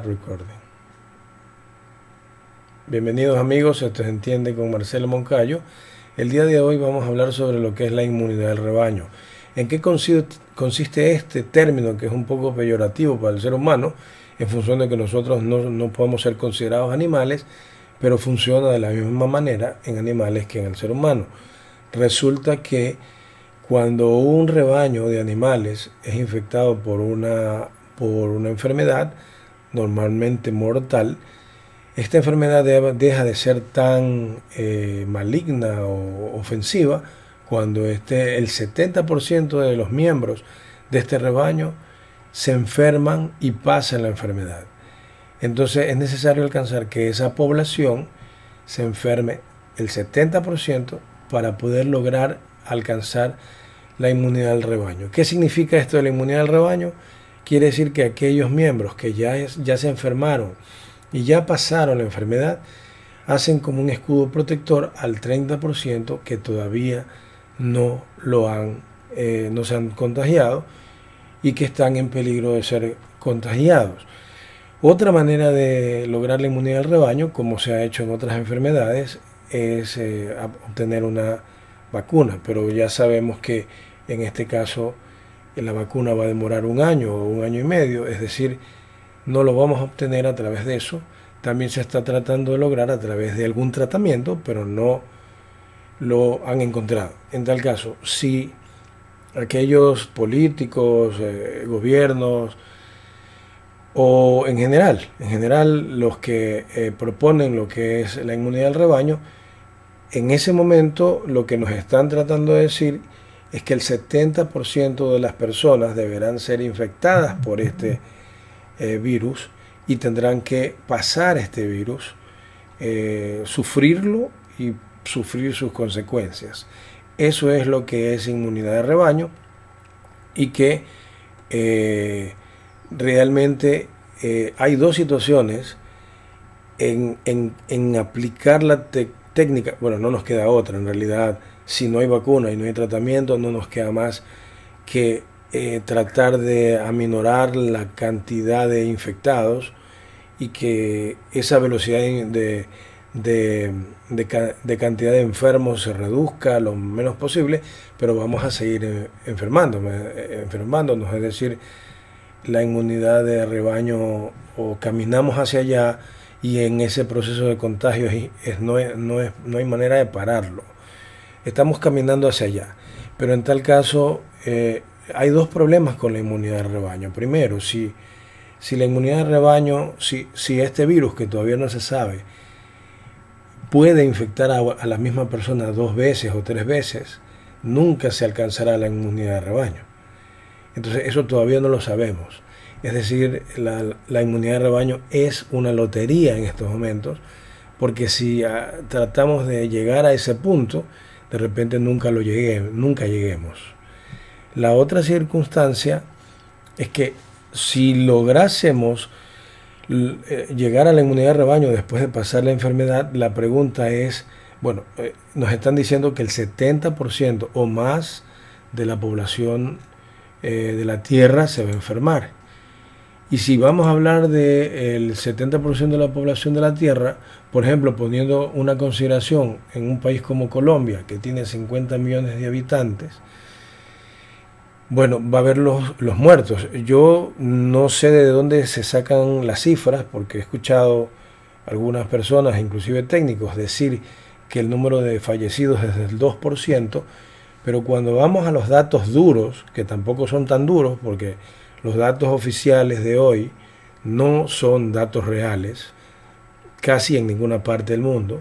Recording. Bienvenidos amigos, esto se entiende con Marcelo Moncayo. El día de hoy vamos a hablar sobre lo que es la inmunidad del rebaño. ¿En qué consiste este término que es un poco peyorativo para el ser humano en función de que nosotros no podemos ser considerados animales, pero funciona de la misma manera en animales que en el ser humano? Resulta que cuando un rebaño de animales es infectado por una enfermedad, normalmente mortal, esta enfermedad deja de ser tan maligna o ofensiva cuando el 70% de los miembros de este rebaño se enferman y pasan la enfermedad. Entonces es necesario alcanzar que esa población se enferme el 70% para poder lograr alcanzar la inmunidad del rebaño. ¿Qué significa esto de la inmunidad del rebaño? Quiere decir que aquellos miembros que ya se enfermaron y ya pasaron la enfermedad, hacen como un escudo protector al 30% que todavía no se han contagiado y que están en peligro de ser contagiados. Otra manera de lograr la inmunidad del rebaño, como se ha hecho en otras enfermedades, es obtener una vacuna, pero ya sabemos que en este caso la vacuna va a demorar un año o un año y medio, es decir, no lo vamos a obtener a través de eso. También se está tratando de lograr a través de algún tratamiento, pero no lo han encontrado. En tal caso, si aquellos políticos, gobiernos o en general los que proponen lo que es la inmunidad del rebaño, en ese momento lo que nos están tratando de decir es que el 70% de las personas deberán ser infectadas por este virus y tendrán que pasar este virus, sufrirlo y sufrir sus consecuencias. Eso es lo que es inmunidad de rebaño y que realmente hay dos situaciones en aplicar la técnica. Bueno, no nos queda otra en realidad. Si no hay vacuna y no hay tratamiento, no nos queda más que tratar de aminorar la cantidad de infectados y que esa velocidad de cantidad de enfermos se reduzca lo menos posible, pero vamos a seguir enfermándonos, es decir, la inmunidad de rebaño, o caminamos hacia allá y en ese proceso de contagio no hay manera de pararlo. Estamos caminando hacia allá, pero en tal caso hay dos problemas con la inmunidad de rebaño. Primero, si la inmunidad de rebaño, si este virus, que todavía no se sabe, puede infectar a la misma persona 2 veces o 3 veces, nunca se alcanzará la inmunidad de rebaño. Entonces eso todavía no lo sabemos. Es decir, la inmunidad de rebaño es una lotería en estos momentos, porque si tratamos de llegar a ese punto, de repente nunca lleguemos. La otra circunstancia es que si lográsemos llegar a la inmunidad de rebaño después de pasar la enfermedad, la pregunta es, bueno, nos están diciendo que el 70% o más de la población de la Tierra se va a enfermar. Y si vamos a hablar del 70% de la población de la Tierra, por ejemplo, poniendo una consideración en un país como Colombia, que tiene 50 millones de habitantes, bueno, va a haber los muertos. Yo no sé de dónde se sacan las cifras, porque he escuchado algunas personas, inclusive técnicos, decir que el número de fallecidos es del 2%, pero cuando vamos a los datos duros, que tampoco son tan duros, porque los datos oficiales de hoy no son datos reales, casi en ninguna parte del mundo,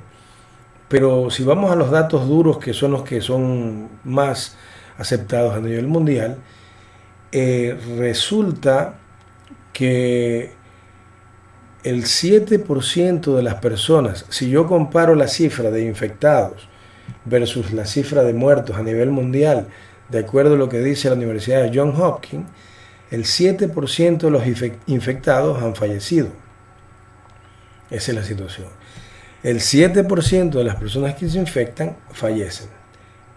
pero si vamos a los datos duros, que son los que son más aceptados a nivel mundial, resulta que el 7% de las personas, si yo comparo la cifra de infectados versus la cifra de muertos a nivel mundial, de acuerdo a lo que dice la Universidad de Johns Hopkins, el 7% de los infectados han fallecido. Esa es la situación. El 7% de las personas que se infectan fallecen.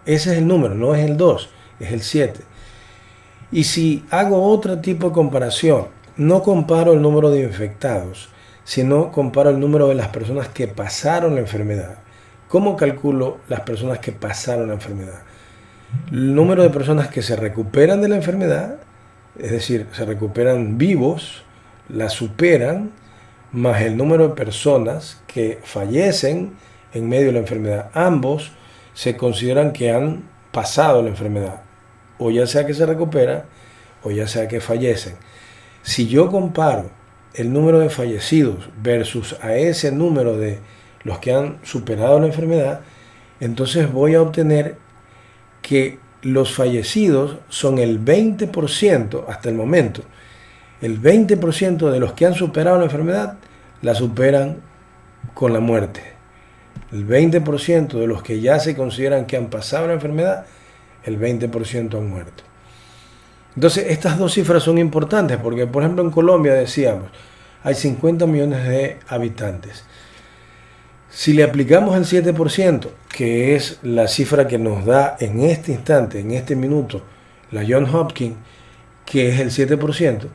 Ese es el número, no es el 2, es el 7. Y si hago otro tipo de comparación, no comparo el número de infectados, sino comparo el número de las personas que pasaron la enfermedad. ¿Cómo calculo las personas que pasaron la enfermedad? El número de personas que se recuperan de la enfermedad, es decir, se recuperan vivos, la superan, más el número de personas que fallecen en medio de la enfermedad. Ambos se consideran que han pasado la enfermedad, o ya sea que se recuperan, o ya sea que fallecen. Si yo comparo el número de fallecidos versus a ese número de los que han superado la enfermedad, entonces voy a obtener que los fallecidos son el 20% hasta el momento. El 20% de los que han superado la enfermedad la superan con la muerte. El 20% de los que ya se consideran que han pasado la enfermedad, el 20% han muerto. Entonces, estas dos cifras son importantes porque, por ejemplo, en Colombia decíamos, hay 50 millones de habitantes. Si le aplicamos el 7%, que es la cifra que nos da en este instante, en este minuto, la Johns Hopkins, que es el 7%,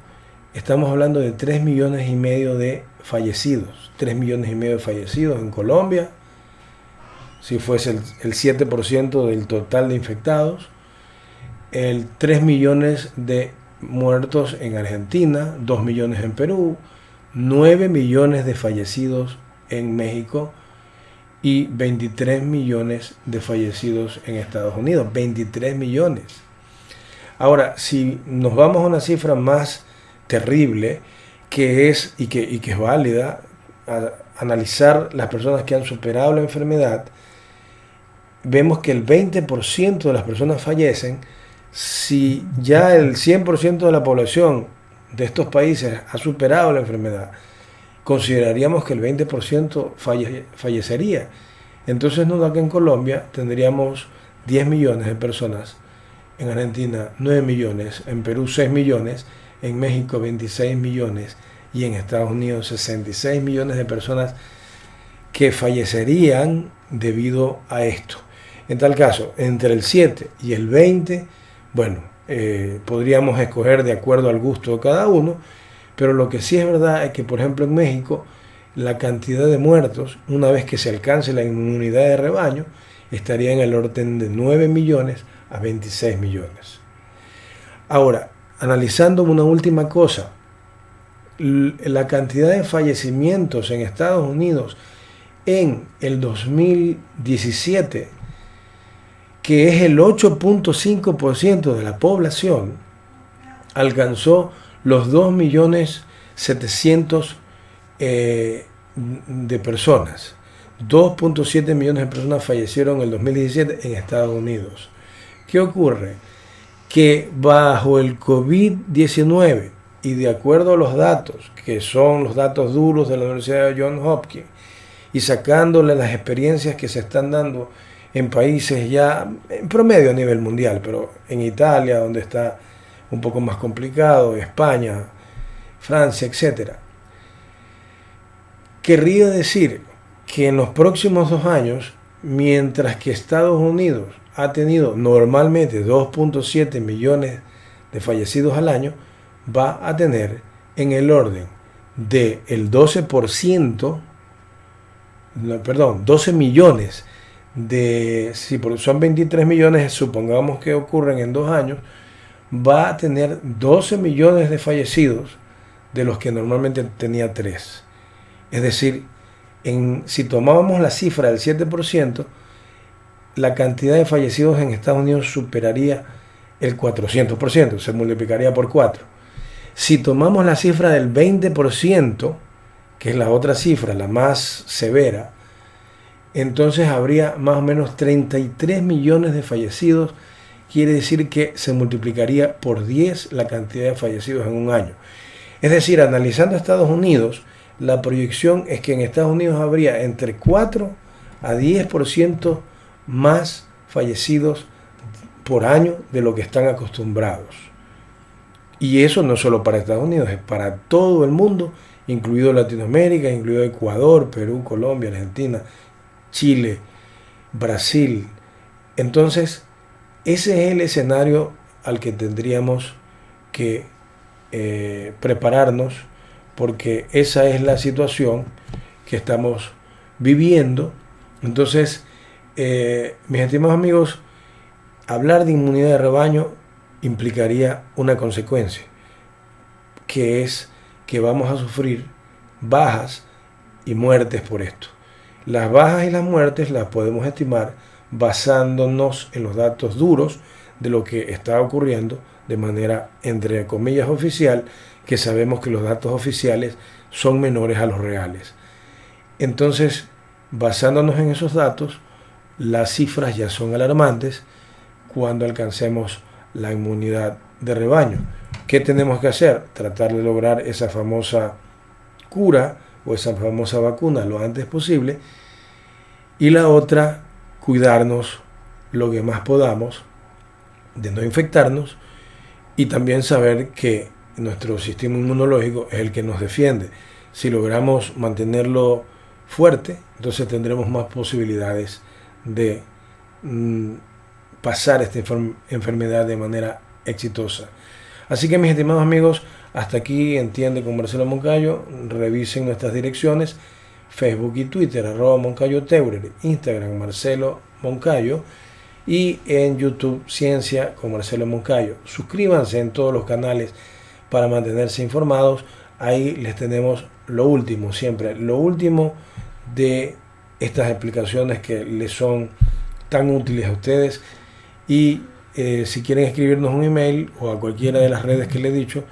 estamos hablando de 3 millones y medio de fallecidos. 3 millones y medio de fallecidos en Colombia, si fuese el 7% del total de infectados. El 3 millones de muertos en Argentina, 2 millones en Perú, 9 millones de fallecidos en México y 23 millones de fallecidos en Estados Unidos. 23 millones. Ahora, si nos vamos a una cifra más terrible, que es y que es válida, a analizar las personas que han superado la enfermedad, vemos que el 20% de las personas fallecen. Si ya el 100% de la población de estos países ha superado la enfermedad, consideraríamos que el 20% fallecería. Entonces nos da que en Colombia tendríamos 10 millones de personas, en Argentina 9 millones, en Perú 6 millones, en México 26 millones y en Estados Unidos 66 millones de personas que fallecerían debido a esto. En tal caso, entre el 7 y el 20, bueno, podríamos escoger de acuerdo al gusto de cada uno, pero lo que sí es verdad es que, por ejemplo, en México, la cantidad de muertos, una vez que se alcance la inmunidad de rebaño, estaría en el orden de 9 millones a 26 millones. Ahora, analizando una última cosa, la cantidad de fallecimientos en Estados Unidos en el 2017, que es el 8.5% de la población, alcanzó los 2.700.000 de personas. 2.7 millones de personas fallecieron en el 2017 en Estados Unidos. ¿Qué ocurre? Que bajo el COVID-19 y de acuerdo a los datos, que son los datos duros de la Universidad de Johns Hopkins, y sacándole las experiencias que se están dando en países ya en promedio a nivel mundial, pero en Italia, donde está un poco más complicado, España, Francia, etc. Querría decir que en los próximos 2 años, mientras que Estados Unidos ha tenido normalmente 2.7 millones de fallecidos al año, va a tener en el orden del 12%, 12 millones de, si son 23 millones, supongamos que ocurren en 2 años, va a tener 12 millones de fallecidos de los que normalmente tenía 3. Es decir, si tomábamos la cifra del 7%, la cantidad de fallecidos en Estados Unidos superaría el 400%, se multiplicaría por 4. Si tomamos la cifra del 20%, que es la otra cifra, la más severa, entonces habría más o menos 33 millones de fallecidos. Quiere decir que se multiplicaría por 10 la cantidad de fallecidos en un año. Es decir, analizando Estados Unidos, la proyección es que en Estados Unidos habría entre 4 a 10% más fallecidos por año de lo que están acostumbrados. Y eso no solo para Estados Unidos, es para todo el mundo, incluido Latinoamérica, incluido Ecuador, Perú, Colombia, Argentina, Chile, Brasil. Entonces, ese es el escenario al que tendríamos que prepararnos, porque esa es la situación que estamos viviendo. Entonces, mis estimados amigos, hablar de inmunidad de rebaño implicaría una consecuencia, que es que vamos a sufrir bajas y muertes por esto. Las bajas y las muertes las podemos estimar basándonos en los datos duros de lo que está ocurriendo de manera, entre comillas, oficial, que sabemos que los datos oficiales son menores a los reales. Entonces, basándonos en esos datos, las cifras ya son alarmantes cuando alcancemos la inmunidad de rebaño. ¿Qué tenemos que hacer? Tratar de lograr esa famosa cura o esa famosa vacuna lo antes posible. Y la otra, cuidarnos lo que más podamos de no infectarnos y también saber que nuestro sistema inmunológico es el que nos defiende. Si logramos mantenerlo fuerte, entonces tendremos más posibilidades de pasar esta enfermedad de manera exitosa. Así que, mis estimados amigos, hasta aquí Entiende con Marcelo Moncayo. Revisen nuestras direcciones: Facebook y Twitter, @MoncayoTeurer, Instagram Marcelo Moncayo, y en YouTube Ciencia con Marcelo Moncayo. Suscríbanse en todos los canales para mantenerse informados. Ahí les tenemos lo último, siempre lo último de estas explicaciones que les son tan útiles a ustedes. Y si quieren escribirnos un email o a cualquiera de las redes que les he dicho,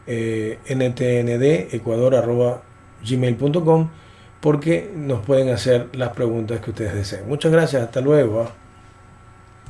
ntndecuador@gmail.com, porque nos pueden hacer las preguntas que ustedes deseen. Muchas gracias, hasta luego.